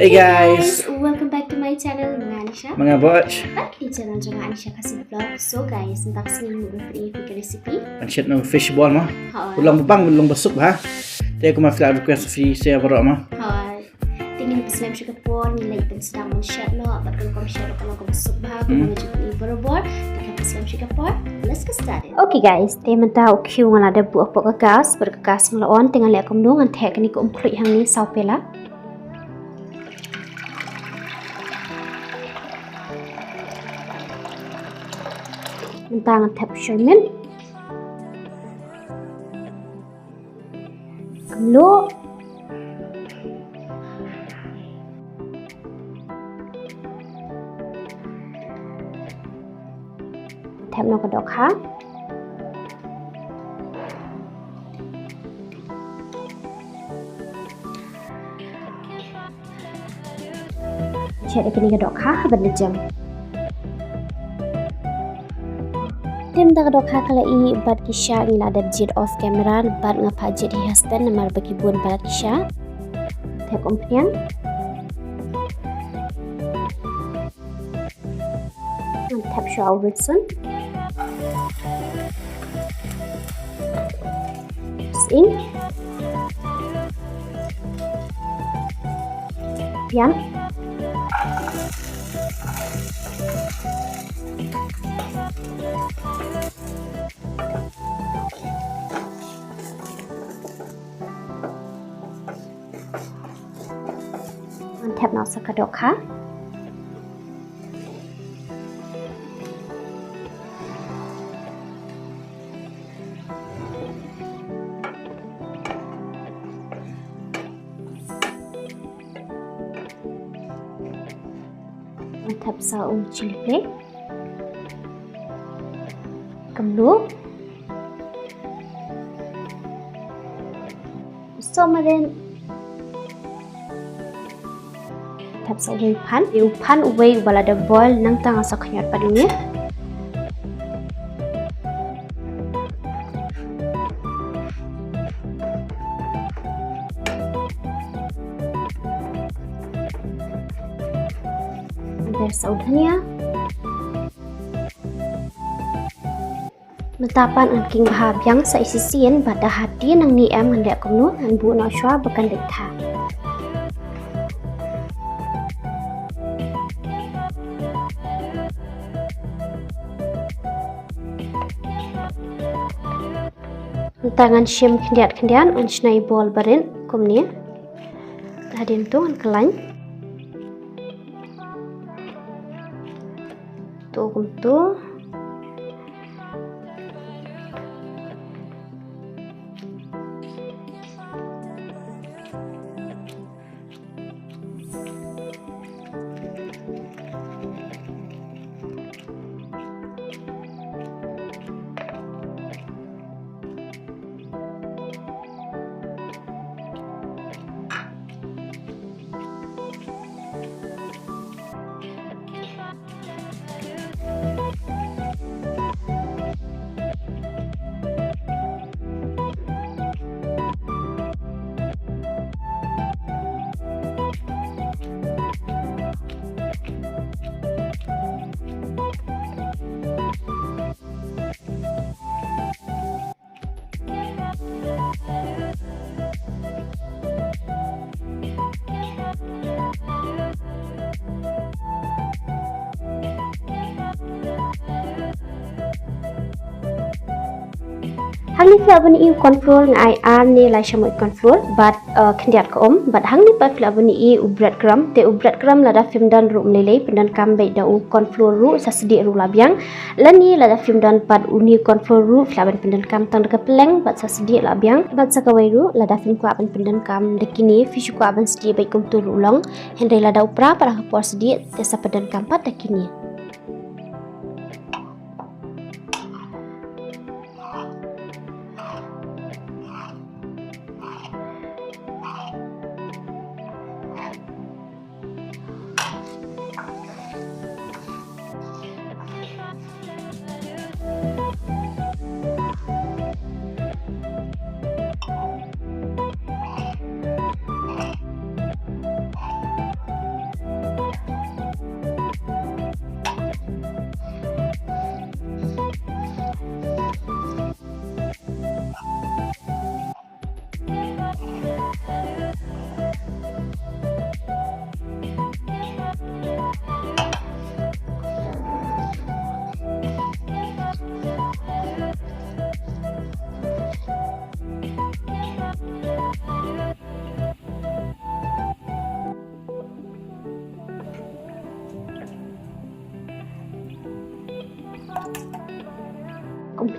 Hey guys, welcome back to my channel, Anisha. mga watch. Balik di channel jangan Anisha Khasi vlog. So guys, entah sini mau free recipe. Ang shit ng fishball mo. Hai. Ulang bang, ulang basuk ha. Dia aku maaf request fi saya baru ma. Hai. Tingin pa sila siya kapon, nilay ito sa damon siya no. Apat ko kami siya kalau ko basuk ba, kung medyo ni barobor. Tingin pa sila siya kapon. Let's get started. Okay guys, teman tahu kiu ngala ada buah pokok gas, berkekas ngelawan tinggal lihat kumno ngan teknik umprit hang ni sau pela. Mentang tap sherman Kumno tap no kedok ha Shet ikini kedok ha benda jam Tim tak dok hakalai bat kisah ni ada jet off camera bat ngapa jet hi husband namar bagi bun bat kisah tap kompian tap show Wilson in pian tap nak sakadok ha tap sa chili flake Kumno somarin tap sa pan away wala da boil nang tanga sa kanyat padunya hampir sa udhanya metapan an king bahabyang sa isisian pada hati nang ni am ngandak kumno an bu na shwa bakan dekha tangan shim kendian an shnai bol barin kumni hadin tu an kelain tu kum tu hang ni flavor ni control ngai an ni lai shamoi control but kendiat ko but hang ni pa flavor ni ubrat gram te ubrat gram lada film dan ru lele pendan kambe da u control ru sasedi ru labyang lani lada film dan pad uni control ru flavor pendan kam tang de pleng but sasedi labyang but sakawai ru lada film ko aban pendan kam de kini fish ko aban sedi bai kum tu ulong hendai lada upra para por sedi te sa pendan kam pat de kini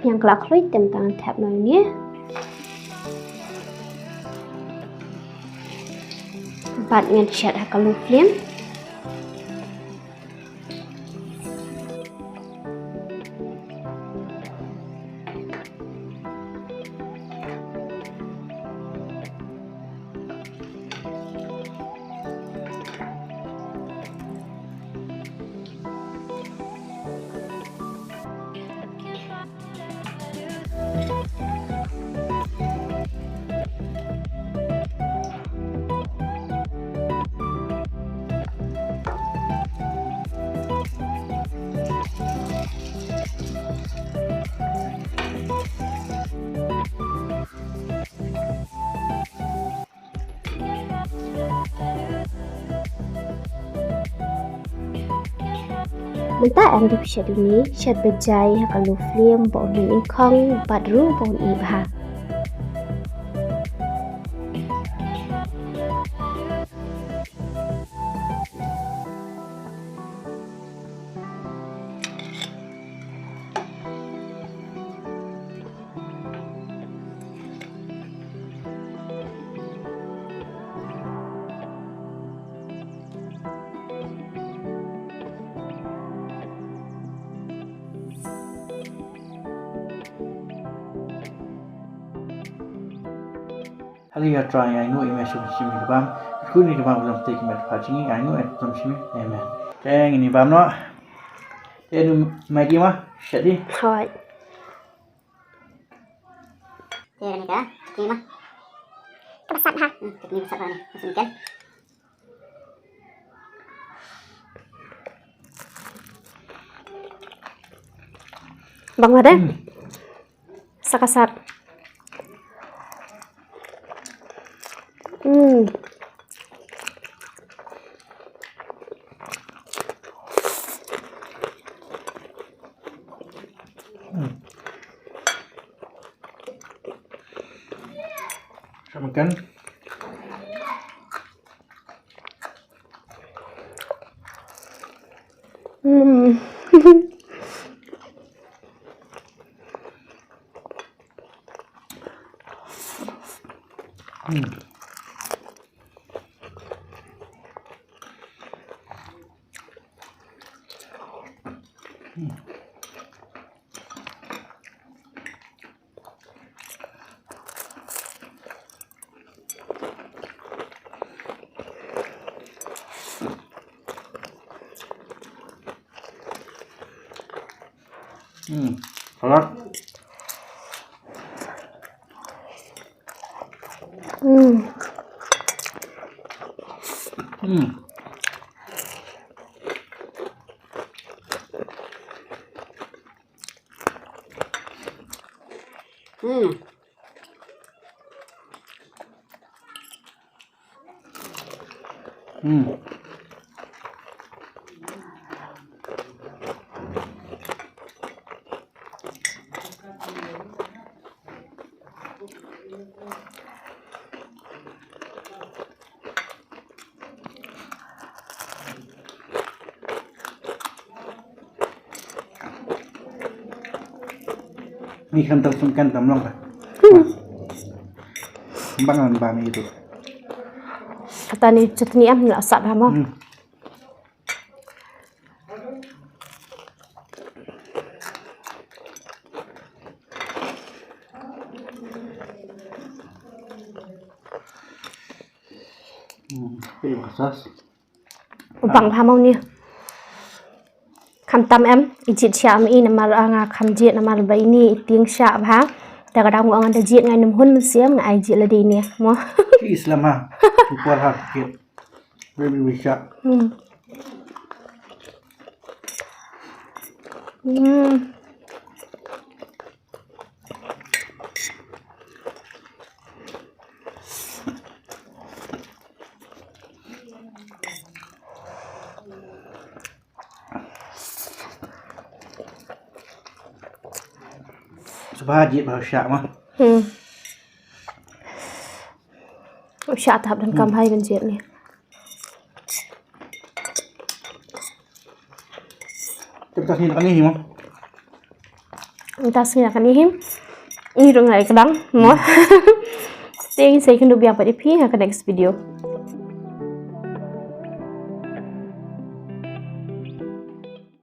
yang kelak lui tem tangan tap noi ni. Bat ngan Shet hakalu flame. Bentar ang dip Shet ini, Shet bejai hakalu flame bau ni ingkong badru bau ni bah. Hali ya try I know image of shimi bam. Khu ni bam lam take me paching I know at some shimi. Amen. Teng ni bam no. Enu magi ma Shet đi. Thôi. Đây này cả, kia mà. Cái bát sắt ha. Cái này sắt rồi này, mình cắn. Bang ada? Sakasat. Sao makan? Salad. Ni kan tersungkan tamlong kan? Bangan bang itu. Kata ni chutney am la sat hamo. Terima kasih. Bang hamo ni. Kham tam em ijit sha mi na mal anga kham jit na mal bai ni ting sha bha ta ka dang ang da jit ngai num hun siam ngai jit la di ni mo Islam ha. Kuat ha. Very bisa. Sebajit bahasa mah. Sha tahap dan kam hai ben jet ni. Kita sini ni mah. tas ni akan ini rong lai kadang mo. Thank you, saya akan do biang pada pi akan next video.